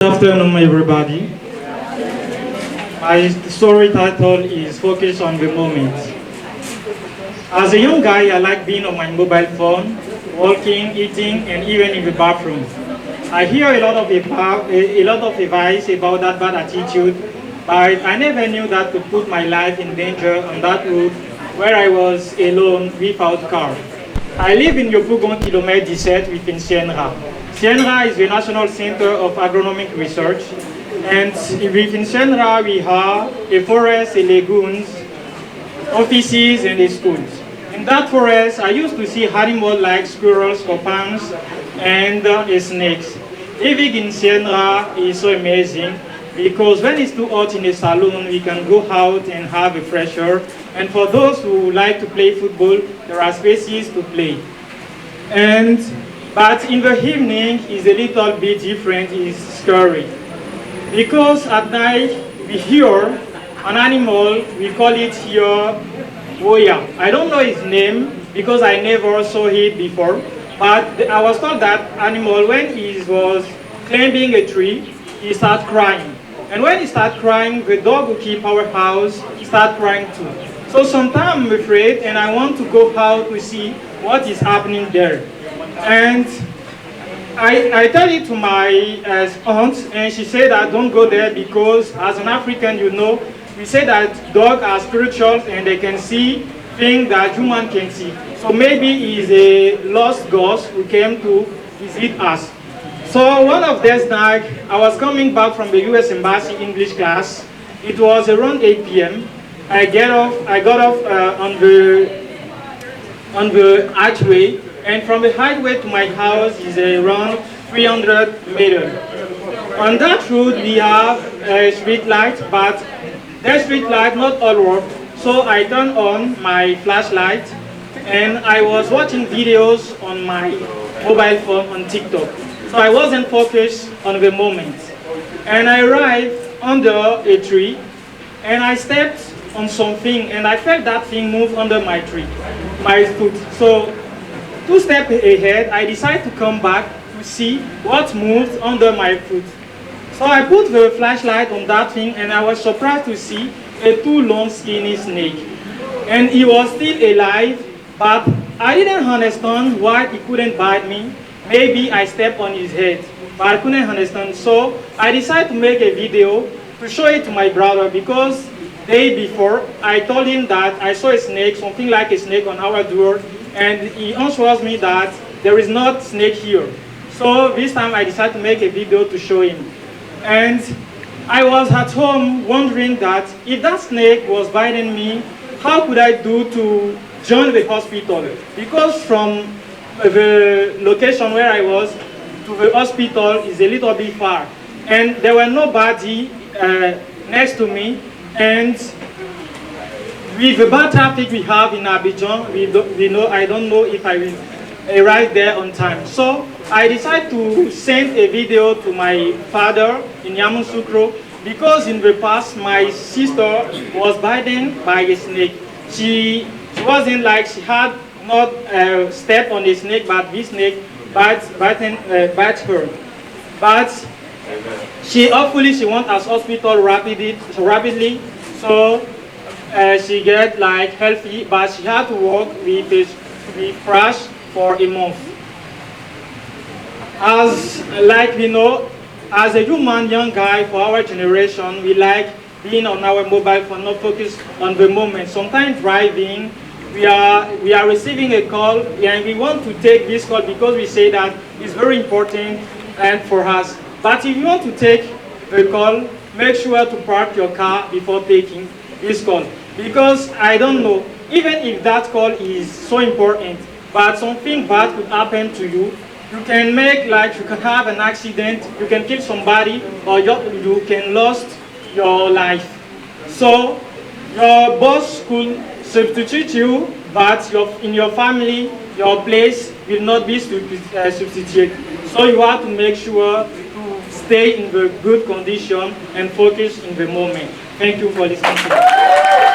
Good afternoon, everybody. My story title is Focus on the Moment. As a young guy, I like being on my mobile phone, walking, eating, and even in the bathroom. I hear a lot of advice about that bad attitude, but I never knew that could put my life in danger on that road where I was alone without car. I live in Yopougon, kilomètre 17 within Sienra. Sienra is the National Center of Agronomic Research, and within Sienra we have a forest, a lagoons, offices, and a schools. In that forest, I used to see animals like squirrels, scorpions, and snakes. Living in Sienra is so amazing because when it's too hot in a saloon, we can go out and have a fresh air. And for those who like to play football, there are spaces to play. But in the evening is a little bit different, it's scary. Because at night we hear an animal, we call it here Oya. I don't know its name because I never saw it before. But I was told that animal, when he was climbing a tree, he started crying. And when he started crying, the dog who keep our house started crying too. So sometimes I'm afraid and I want to go out to see what is happening there. And I tell it to my aunt, and she said that don't go there because as an African, you know, we say that dogs are spiritual and they can see things that human can see. So maybe he's a lost ghost who came to visit us. So one of these nights, I was coming back from the US Embassy English class. It was around 8 p.m. I got off on the archway, and from the highway to my house is around 300 meters. On that road we have a street light, but that street light not all work. So I turned on my flashlight and I was watching videos on my mobile phone on TikTok. So I wasn't focused on the moment. And I arrived under a tree and I stepped on something and I felt that thing move under my tree, my foot. So 2 steps ahead, I decided to come back to see what moved under my foot. So I put the flashlight on that thing and I was surprised to see a 2 long skinny snake. And he was still alive, but I didn't understand why he couldn't bite me. Maybe I stepped on his head, but I couldn't understand. So I decided to make a video to show it to my brother because the day before I told him that I saw a snake, something like a snake on our door, and he answers me that there is not snake here. So this time I decided to make a video to show him. And I was at home wondering that if that snake was biting me, how could I do to join the hospital? Because from the location where I was to the hospital is a little bit far. And there were nobody next to me. And with the bad traffic we have in Abidjan, I don't know if I will arrive there on time. So I decided to send a video to my father in Yamoussoukro because in the past my sister was bitten by a snake. She wasn't like she had not stepped on the snake, but this snake bite her. But hopefully she went to hospital rapidly. So she get like healthy, but she had to work with crash for a month. As like we know, as a human young guy for our generation, we like being on our mobile phone, not focused on the moment. Sometimes driving, we are receiving a call and we want to take this call because we say that it's very important and for us. But if you want to take the call, make sure to park your car before taking this call. Because I don't know, even if that call is so important, but something bad could happen to you, you can have an accident, you can kill somebody, or you can lose your life. So your boss could substitute you, but in your family, your place will not be substituted. So you have to make sure to stay in the good condition and focus in the moment. Thank you for listening to me.